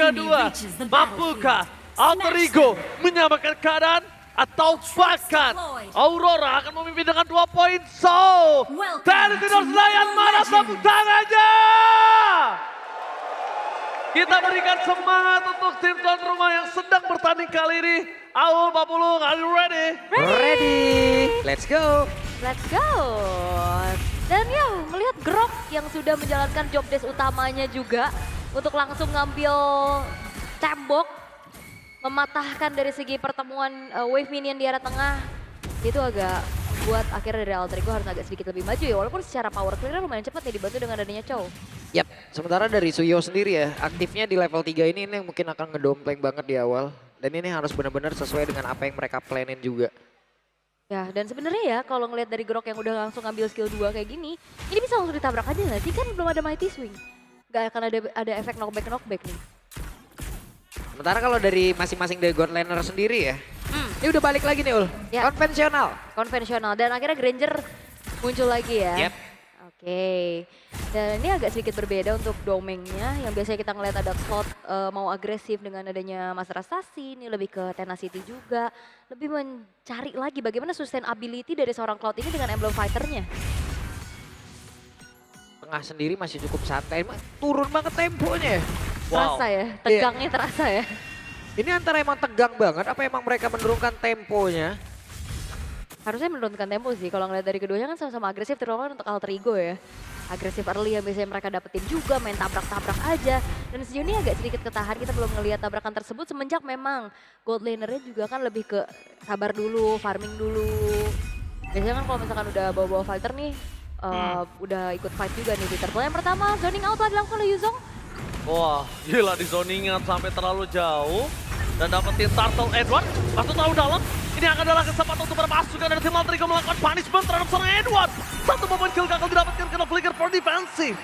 kedua. Mampukah Alter Ego menyamakan keadaan? Atau bahkan Aurora akan memimpin dengan 2 poin. So, Tertidur Lion mana tepuk tangannya? Kita berikan semangat untuk tim tuan rumah yang sedang bertanding kali ini. Aul, Papulung, are you ready? Ready. Let's go. Let's go. Dan ya melihat Grok yang sudah menjalankan job desk utamanya juga untuk langsung ngambil tembok, mematahkan dari segi pertemuan wave minion di area tengah, itu agak buat akhirnya dari Alter Ego harus agak sedikit lebih maju ya, walaupun secara power clear lumayan cepat ya dibantu dengan adanya Chow. Yap, sementara dari Suyo sendiri ya, aktifnya di level 3 ini yang mungkin akan ngedompleng banget di awal. Dan ini harus benar-benar sesuai dengan apa yang mereka planin juga. Ya, dan sebenarnya ya kalau ngelihat dari Grok yang udah langsung ngambil skill 2 kayak gini, ini bisa langsung ditabrak aja nggak sih? Kan belum ada Mighty Swing. Gak akan ada efek knockback nih. Sementara kalau dari masing-masing dari God Laner sendiri ya, ini udah balik lagi nih Ul, Ya. konvensional. Dan akhirnya Granger muncul lagi ya. Yep. Oke, dan ini agak sedikit berbeda untuk domengnya yang biasanya kita ngeliat ada Cloud mau agresif dengan adanya Master Assassin, ini lebih ke Tenacity juga, lebih mencari lagi bagaimana sustainability dari seorang Cloud ini dengan emblem fighternya. Tengah sendiri masih cukup santai, emang turun banget temponya. Terasa ya, tegangnya terasa ya. Ini antara emang tegang banget, apa emang mereka menurunkan temponya? Harusnya menurunkan tempo sih, kalau ngeliat dari keduanya kan sama-sama agresif, terutama untuk Alter Ego ya. Agresif early yang biasanya mereka dapetin juga, main tabrak-tabrak aja. Dan sejauh ini agak sedikit ketahan, kita belum ngelihat tabrakan tersebut semenjak memang Gold Laner-nya juga kan lebih ke sabar dulu, farming dulu. Biasanya kan kalau misalkan udah bawa-bawa fighter nih, udah ikut fight juga nih di turtle. Yang pertama, zoning out lah dilakukan oleh Yuzong. Wah, gila di zoningan sampai terlalu jauh. Dan dapetin Turtle Edward, masuk terlalu dalam. Ini akan adalah kesempatan untuk berpasukan dari tim Alter Ego melakukan punishment terhadap seorang Edward. Satu momen kill gagal didapatkan karena flicker for defensive.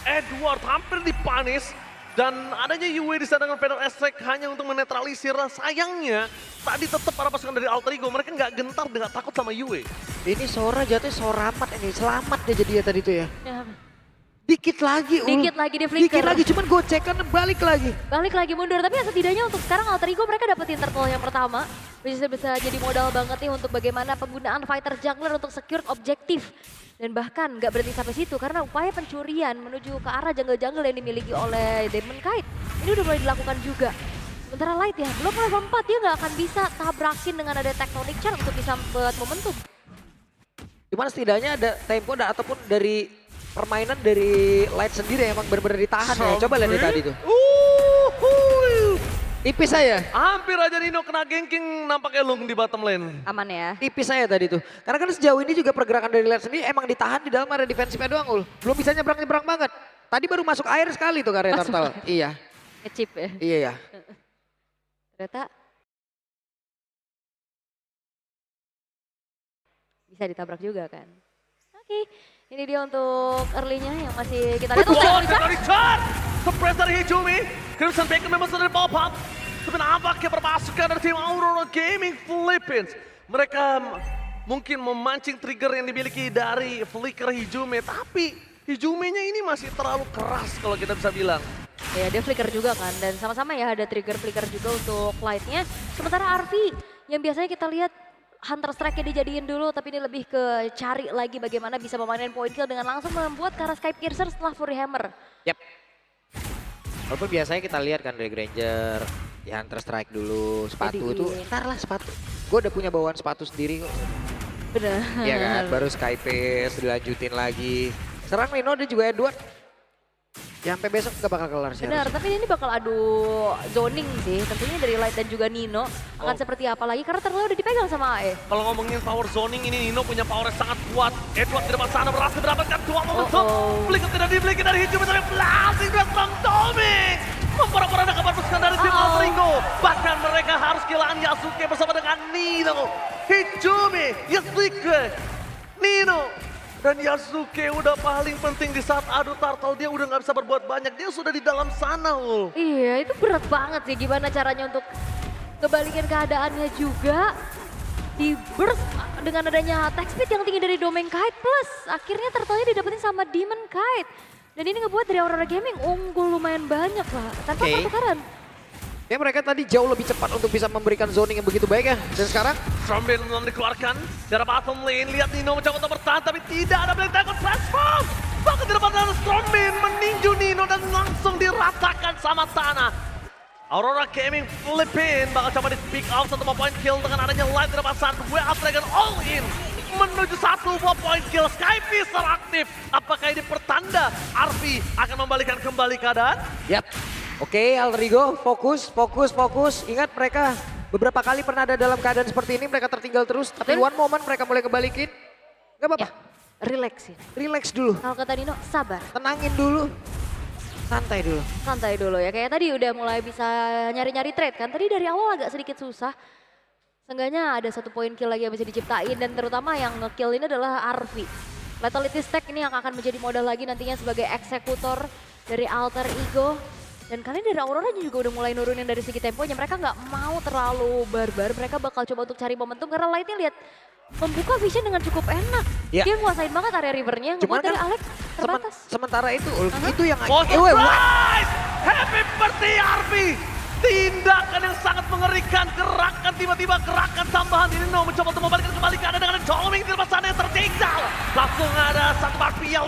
Edward hampir dipunish. Dan adanya Yue di sana dengan pedal strike hanya untuk menetralisir. Sayangnya, tadi tetap para pasukan dari Alter Ego, mereka nggak gentar dengan takut sama Yue. Ini Sora jatuhnya Soramat ini, selamat dia jadi ya tadi tuh ya. Ya, Dikit lagi dikit lagi dia flicker. Dikit lagi, cuman gocekan balik lagi. Balik lagi mundur, tapi ya setidaknya untuk sekarang Alter Ego mereka dapetin turtle yang pertama. Bisa jadi modal banget nih untuk bagaimana penggunaan fighter jungler untuk secure objektif. Dan bahkan nggak berhenti sampai situ karena upaya pencurian menuju ke arah jungle-jungle yang dimiliki oleh Demon Kite. Ini udah mulai dilakukan juga. Sementara Light ya, belum level 4 dia nggak akan bisa tabrakin dengan ada Tectonic Charm untuk bisa buat momentum. Cuman setidaknya ada tempo ataupun dari permainan dari Light sendiri yang emang benar-benar ditahan ya. Coba lihat dari tadi tuh. Tipis aja. Hampir aja Nino kena ganking nampaknya Lung di bottom lane. Aman ya. Tipis aja tadi tuh. Karena kan sejauh ini juga pergerakan dari Light sendiri emang ditahan di dalam area defensifnya doang Ul. Belum bisa nyebrang-nyebrang banget. Tadi baru masuk air sekali tuh karya Turtle. Iya. Ngechip ya. Iya ya. Ternyata bisa ditabrak juga kan. Oke, ini dia untuk early-nya yang masih kita lihat. Betul, Richard! Surprise dari Hijumi. Crimson Bacon memang sudah pop up. Tapi nampaknya perpasukan dari tim Aurora Gaming Philippines. Mereka mungkin memancing trigger yang dimiliki dari flicker Hijumi. Tapi Hijumi-nya ini masih terlalu keras kalau kita bisa bilang. Ya dia flicker juga kan, dan sama-sama ya ada trigger flicker juga untuk Light-nya. Sementara Arvi yang biasanya kita lihat Hunter Strike-nya dijadiin dulu, tapi ini lebih ke cari lagi bagaimana bisa memainkan point kill dengan langsung membuat ke arah Sky Piercer setelah Fury Hammer. Yap. Walaupun biasanya kita lihat kan dari Granger, ya Hunter Strike dulu, sepatu itu, ntar lah sepatu. Gue udah punya bawaan sepatu sendiri kok. Bener. Iya kan, baru Sky Pierce dilanjutin lagi. Serang Nino dia juga Edward. Ya sampai besok gak bakal kelar sih. Benar, tapi ini bakal adu zoning sih. Tentunya dari Light dan juga Nino akan seperti apa lagi karena terlalu udah dipegang sama AE. Kalau ngomongin power zoning ini Nino punya power yang sangat kuat. Edward di depan sana berhasil mendapatkan dua momentum. Flicker tidak dibelikan dari Hijumi tapi blasting dari Bang Doming. Memperaparakan kabar pasukan dari tim Alter Ego. Bahkan mereka harus kehilangan Yasuke bersama dengan Nino. Hijumi, Yasuke, Nino. Dan Yasuke udah paling penting di saat adu turtle dia udah nggak bisa berbuat banyak. Dia sudah di dalam sana Ul. Iya itu berat banget sih gimana caranya untuk ngebalikin keadaannya juga. Di burst dengan adanya attack speed yang tinggi dari Domain Kite plus akhirnya turtle-nya didapetin sama Demon Kite. Dan ini ngebuat dari Aurora Gaming unggul lumayan banyak lah tanpa pertukaran. Ya mereka tadi jauh lebih cepat untuk bisa memberikan zoning yang begitu baik ya. Dan sekarang Stormbin belum dikeluarkan dari bottom lane. Lihat Nino mencoba untuk bertahan tapi tidak ada Black Dragon transform. Bahkan di depan ada Stormbin meninju Nino dan langsung diratakan sama tanah. Aurora Gaming Philippines bakal coba di pick off satu point kill dengan adanya light di depan sana. Wild Dragon all in menuju satu point kill. Skyfisher aktif. Apakah ini pertanda Arfi akan membalikan kembali keadaan? yap. Oke, Alter Ego, fokus. Ingat mereka beberapa kali pernah ada dalam keadaan seperti ini, mereka tertinggal terus. Tapi Betul. one moment mereka mulai kebalikin. Gak apa-apa, Ya, relax ya. relax dulu, Kalau kata Nino, sabar. tenangin dulu, santai dulu. Santai dulu ya. Kayak tadi udah mulai bisa nyari-nyari trade kan. Tadi dari awal agak sedikit susah. Seenggaknya ada satu poin kill lagi yang bisa diciptain. Dan terutama yang nge-kill ini adalah Arfi. Lethality Stack ini yang akan menjadi modal lagi nantinya sebagai eksekutor dari Alter Ego. Dan kali ini dari Aurora juga udah mulai nurunin dari segi temponya. Mereka nggak mau terlalu barbar. Mereka bakal coba untuk cari momentum karena Lightnya lihat membuka vision dengan cukup enak. Ya. Dia nguasain banget area rivernya. Cuman Ngebuat dari kan Alex terbatas. sementara itu, itu yang... Oh, wait, what? surprise! Happy birthday Arfi! Tindakan yang sangat mengerikan, gerakan tiba-tiba gerakan tambahan ini Nino mencoba untuk membalikkan kembali keadaan dengan Doming di depan sana yang tertinggal. Langsung ada satu Arfi yang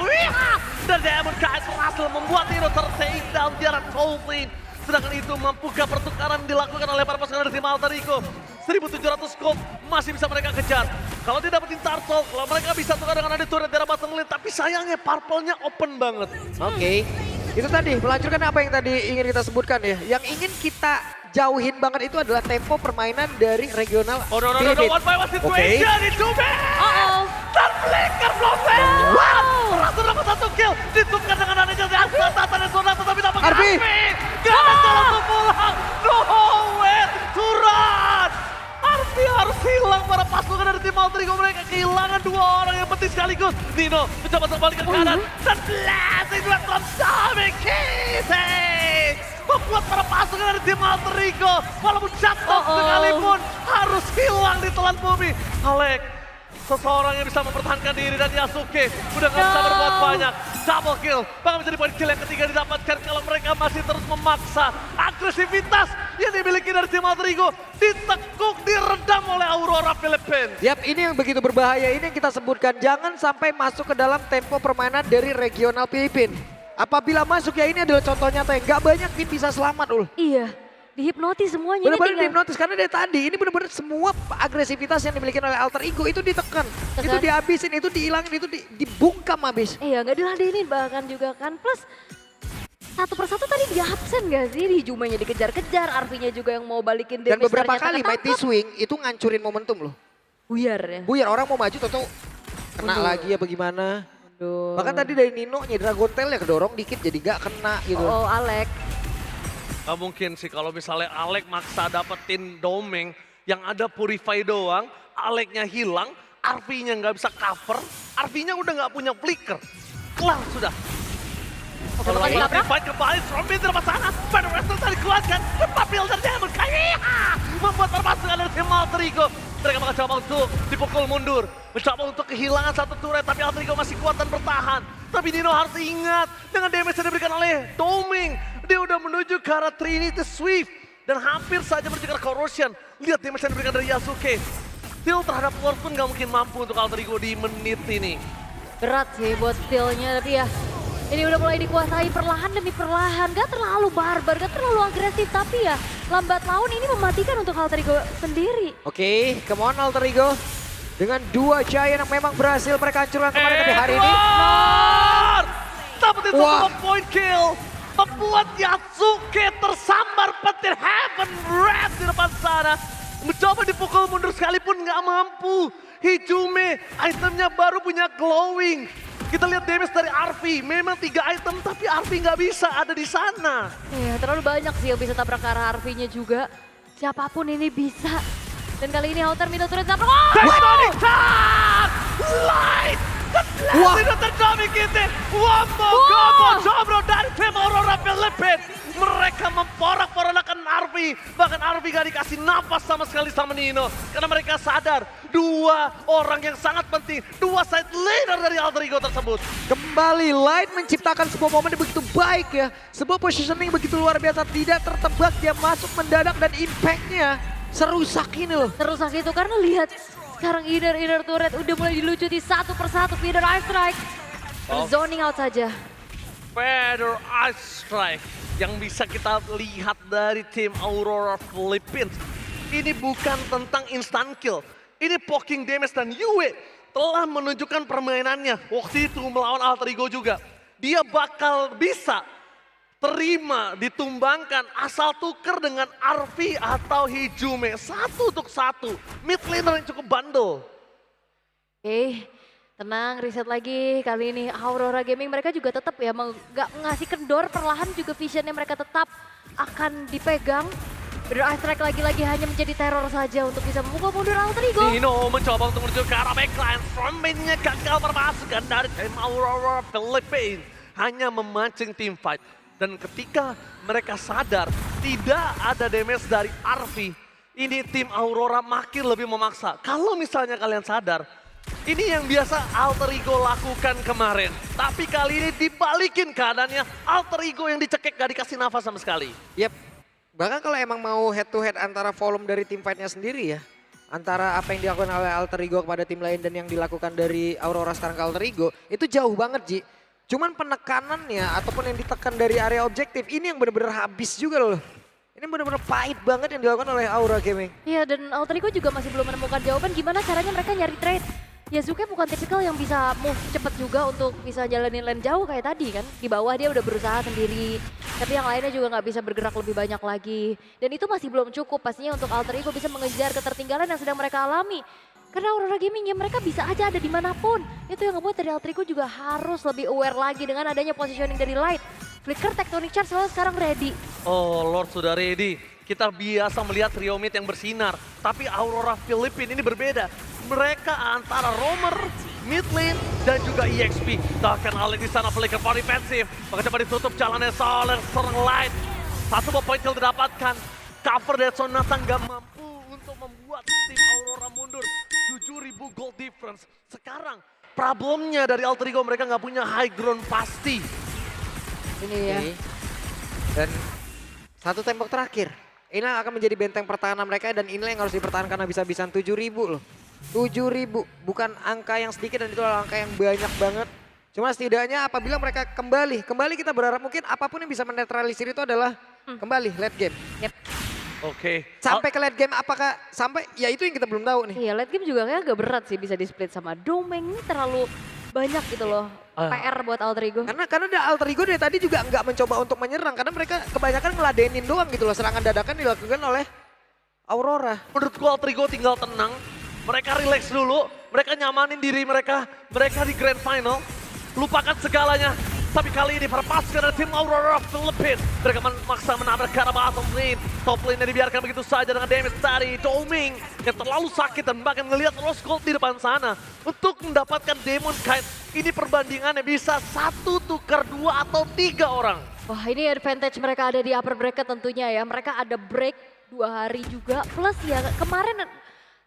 dan Diamond Knight berhasil membuat Nino tertinggal di arah top lane. Sedangkan itu mampukah pertukaran dilakukan oleh para pasukan dari tim Alter Ego. 1700 gold masih bisa mereka kejar. Kalau dia dapetin turtle, kalau mereka bisa tukar dengan ada turret dari bottom lane. Tapi sayangnya purple-nya open banget. Oke, itu tadi melanjutkan apa yang tadi ingin kita sebutkan ya. Yang ingin kita jauhin banget itu adalah tempo permainan dari regional Oh no, Philippines. one by one situation itu Oh. dan flicker Flopet. Wow, langsung dapat satu kill. Ditukar dengan adanya Zatan dan Sonata tapi dapat Arfi. Gak ada jalan untuk pulang. Nowhere to run. Arfi harus hilang para pasukan dari tim Alter Ego. Mereka kehilangan dua orang yang penting sekaligus. Nino mencoba kembali ke kanan dan blasting dua from Dominic Kise membuat para pasukan dari tim Alter Ego walaupun jatuh sekalipun harus hilang di telan bumi. Alex, seseorang yang bisa mempertahankan diri dan Yasuke udah gak bisa berbuat banyak. Double kill, bahkan menjadi poin kill yang ketiga didapatkan kalau mereka masih terus memaksa. Agresivitas yang dimiliki dari tim Alter Ego ditekuk, diredam oleh Aurora Philippines. Yap, ini yang begitu berbahaya, ini yang kita sebutkan. Jangan sampai masuk ke dalam tempo permainan dari regional Filipina. Apabila masuk ya ini adalah contoh nyata yang gak banyak tim bisa selamat ul. Iya, dihipnotis semuanya. Bener-bener Ini tinggal dihipnotis karena dari tadi ini bener-bener semua agresivitas yang dimiliki oleh Alter Ego itu ditekan. Itu dihabisin, itu dihilangin, itu dibungkam habis. Iya, nggak diladenin bahkan juga kan. Plus satu persatu tadi di absen gak sih? Di Jumanya dikejar-kejar, Arfinya juga yang mau balikin Dan damage beberapa ternyata kali Mighty ketangkep. Swing itu ngancurin momentum loh. Buyar ya. Buyar orang mau maju atau kena Mundur. lagi ya bagaimana. Aduh. Bahkan tadi dari Nino nya Dragon Tail ya kedorong dikit jadi gak kena gitu. Oh, Alex. Gak mungkin sih kalau misalnya Alex maksa dapetin Doming yang ada Purify doang, Alexnya hilang, Arfi-nya nggak bisa cover, Arfi-nya udah nggak punya flicker. Kelar sudah. Oke, bakal ditabrak. Fight kembali, Stormbin di depan sana, Battle Wrestler tadi dikeluarkan, cepat builder Diamond Knight membuat perpasukan dari tim Alter Ego. Mereka bakal coba untuk dipukul mundur, mencoba untuk kehilangan satu turret, tapi Alter Ego masih kuat dan bertahan. Tapi Nino harus ingat dengan damage yang diberikan oleh Doming, dia udah menuju ke arah Trinity Swift dan hampir saja menuju ke arah Corrosion. Lihat damage yang diberikan dari Yasuke. Steal terhadap Lord pun gak mungkin mampu untuk Alter Ego di menit ini. Berat sih buat stealnya, tapi ya ini udah mulai dikuasai perlahan demi perlahan. Gak terlalu barbar, gak terlalu agresif, tapi ya lambat laun ini mematikan untuk Alter Ego sendiri. Oke, come on Alter Ego. Dengan dua Giant yang memang berhasil mereka hancurkan kemarin tapi hari ini. Edward! Dapetin Wah. satu point kill. Membuat Yasuke tersambar petir Heaven Wrath di depan sana. Mencoba dipukul mundur sekalipun nggak mampu. Hijume, itemnya baru punya glowing. Kita lihat damage dari Arfi, memang 3 item tapi Arfi nggak bisa ada di sana. Iya, terlalu banyak sih yang bisa tabrak ke arah Arfi-nya juga. Siapapun ini bisa. Dan kali ini Hauter Mino turret tabrak. Oh! Tectonic Tag! Light! Wah. Blasting terjadi kita. Wombo Gobo Jobro dari tim Aurora Philippines. Mereka memporak-porandakan Arvi. Bahkan Arvi gak dikasih napas sama sekali sama Nino. Karena mereka sadar dua orang yang sangat penting, dua side laner dari Alter Ego tersebut. Kembali Light menciptakan sebuah momen yang begitu baik ya. Sebuah positioning begitu luar biasa, tidak tertebak, dia masuk mendadak dan impactnya serusak ini loh. Terusak itu karena lihat sekarang inner turret udah mulai dilucuti satu persatu. Feather Ice Strike. Zoning out saja. Feather Ice Strike yang bisa kita lihat dari tim Aurora Philippines. Ini bukan tentang instant kill. Ini poking damage dan Yue telah menunjukkan permainannya waktu itu melawan Alter Ego juga. Dia bakal bisa terima ditumbangkan asal tuker dengan Arvi atau Hijume. 1-1. Mid laner yang cukup bandel. Oke, tenang, reset lagi. Kali ini Aurora Gaming mereka juga tetap ya nggak ngasih kendor, perlahan juga visionnya mereka tetap akan dipegang. Feather Ice Strike lagi-lagi hanya menjadi teror saja untuk bisa memukul mundur Alter Ego. Nino mencoba untuk menuju ke arah backline. Frontman-nya gagal permasukkan dari tim Aurora Philippines. Hanya memancing team fight. Dan ketika mereka sadar tidak ada damage dari Arvi, ini tim Aurora makin lebih memaksa. Kalau misalnya kalian sadar, ini yang biasa Alter Ego lakukan kemarin. Tapi kali ini dibalikin keadaannya, Alter Ego yang dicekik gak dikasih nafas sama sekali. Yep. Bahkan kalau emang mau head to head antara volume dari tim fightnya sendiri ya, antara apa yang dilakukan oleh Alter Ego kepada tim lain dan yang dilakukan dari Aurora sekarang ke Alter Ego, itu jauh banget Ji. Cuman penekanannya ataupun yang ditekan dari area objektif, ini yang benar-benar habis juga loh. Ini benar-benar pahit banget yang dilakukan oleh Aurora Gaming. Iya, dan Alter Ego juga masih belum menemukan jawaban gimana caranya mereka nyari trade. Yasuke bukan tipikal yang bisa move cepet juga untuk bisa jalanin lane jauh kayak tadi kan. Di bawah dia udah berusaha sendiri, tapi yang lainnya juga nggak bisa bergerak lebih banyak lagi. Dan itu masih belum cukup pastinya untuk Alter Ego bisa mengejar ketertinggalan yang sedang mereka alami. Karena Aurora Gaming ya mereka bisa aja ada dimanapun. Itu yang ngebuat dari Alter Ego juga harus lebih aware lagi dengan adanya positioning dari Light. Flicker, Tectonic Charge selalu sekarang ready. Oh, Lord sudah ready. Kita biasa melihat trio mid yang bersinar. Tapi Aurora Philippines ini berbeda. Mereka antara roamer, mid lane, dan juga EXP. Bahkan Ale di sana Flicker for defensif. Maka coba ditutup jalannya Soler, serang Light. Satu point kill didapatkan. Cover Dead Sonata nggak mampu untuk membuat tim Aurora mundur. 7.000 gold difference. Sekarang problemnya dari Alter Ego mereka nggak punya high ground pasti. Ini ya. Oke. Dan satu tembok terakhir. Ini akan menjadi benteng pertahanan mereka dan inilah yang harus dipertahankan habis-habisan 7.000 loh. 7.000 bukan angka yang sedikit dan itu adalah angka yang banyak banget. Cuma setidaknya apabila mereka kembali kita berharap mungkin apapun yang bisa menetralisir itu adalah kembali late game. Yep. Oke. Sampai ke late game apakah sampai ya itu yang kita belum tahu nih. Iya, late game juga kayak agak berat sih bisa di split sama Domeng. Ini terlalu banyak gitu loh. PR buat Alter Ego. Karena ada Alter Ego dari tadi juga nggak mencoba untuk menyerang karena mereka kebanyakan ngeladenin doang gitu loh. Serangan dadakan dilakukan oleh Aurora. Menurutku Alter Ego tinggal tenang. Mereka relax dulu. Mereka nyamanin diri mereka. Mereka di grand final. Lupakan segalanya. Tapi kali ini perpaskan dari tim Aurora Philippines. Mereka memaksa menabrak ke arah bottom lane. Top lane-nya dibiarkan begitu saja dengan damage dari Doming. Yang terlalu sakit dan bahkan ngelihat Rose Gold di depan sana. Untuk mendapatkan Demon Kite. Ini perbandingannya bisa 1 tukar 2 atau 3 orang. Wah, ini advantage mereka ada di upper bracket tentunya ya. Mereka ada break 2 hari juga. Plus ya kemarin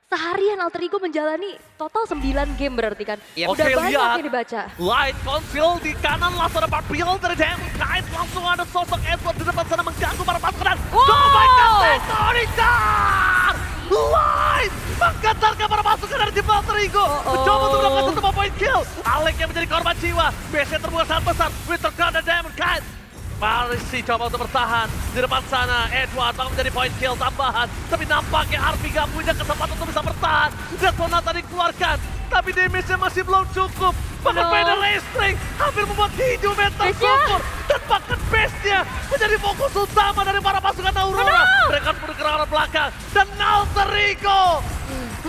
seharian Alter Ego menjalani total 9 game berarti kan. Yep. Udah Oke, banyak lihat. yang dibaca. Light Conceal di kanan langsung ada Barbiel dari Demon Kite. Langsung ada sosok Edward di depan sana mengganggu para pasukan. Coba Tectonic Charge! Light menggetarkan para pasukan dari tim Alter Ego. Mencoba untuk melakukan satu point kill. Alec yang menjadi korban jiwa. BC terbuka sangat besar. Winter Crown dan Demon Kite. Marisi coba untuk bertahan di depan sana. Edward bakal menjadi point kill tambahan. Tapi nampaknya Arvi gak punya kesempatan untuk bisa bertahan. Dan Sonata dikeluarkan. Tapi damage-nya masih belum cukup. Bahkan pedal listring hampir membuat hidup mental sopor. Dan bahkan base-nya menjadi fokus utama dari para pasukan Aurora. Mereka pun ke arah belakang. Dan Alter Ego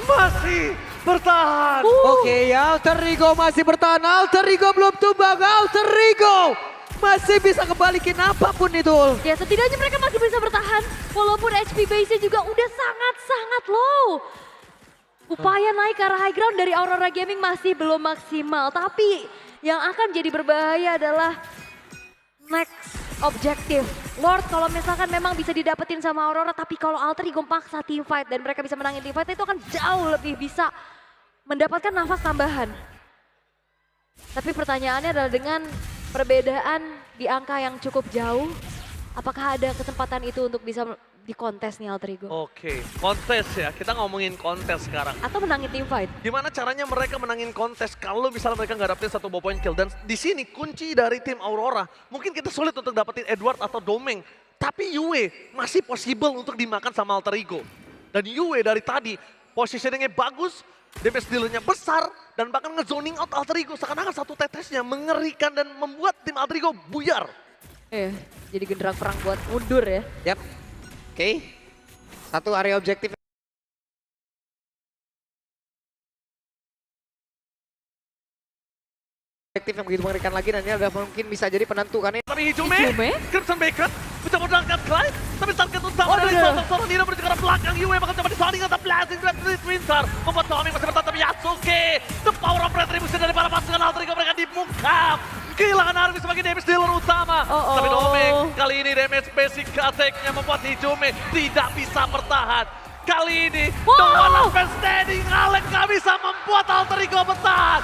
masih bertahan. Oke, Alter Ego masih bertahan. Alter Ego belum tumbang. Alter Ego masih bisa kebalikin apapun itu. Ya setidaknya mereka masih bisa bertahan. Walaupun HP base-nya juga udah sangat-sangat low. Upaya naik ke arah high ground dari Aurora Gaming masih belum maksimal. Tapi yang akan jadi berbahaya adalah next objektif. Lord kalau misalkan memang bisa didapetin sama Aurora, tapi kalau Alter Ego maksa teamfight dan mereka bisa menangin teamfight itu akan jauh lebih bisa mendapatkan nafas tambahan. Tapi pertanyaannya adalah dengan perbedaan di angka yang cukup jauh, apakah ada kesempatan itu untuk bisa dikontes nih Alter Ego? Oke, kontes ya. Kita ngomongin kontes sekarang. Atau menangin teamfight? Gimana caranya mereka menangin kontes kalau misalnya mereka nggak dapetin satu point kill. Dan di sini kunci dari tim Aurora, mungkin kita sulit untuk dapetin Edward atau Domeng. Tapi Yue masih possible untuk dimakan sama Alter Ego. Dan Yue dari tadi positioningnya bagus, damage dealernya besar, dan bahkan ngezoning out Alter Ego. Seakan-akan satu tetesnya mengerikan dan membuat tim Alter Ego buyar. Jadi genderang perang buat mundur ya. Yap. Oke. Satu area objektif yang begitu mengerikan lagi dan ini adalah mungkin bisa jadi penentu karena Tapi Hijume, Hijume? Crimson Bacon mencoba mengangkat Clyde, tapi target utama dari seorang Nina menuju ke arah belakang. Yue bakal coba disounding atau blasting dari Twin Star, membuat Tommy masih bertahan tapi Yasuke, the power of retribution dari para pasukan Alter Ego mereka dibungkam. Kehilangan Army sebagai damage dealer utama. Tapi Domeng kali ini damage basic attack-nya membuat Hijume tidak bisa bertahan. Kali ini, the one last man standing, Alex gak bisa membuat Alter Ego bertahan.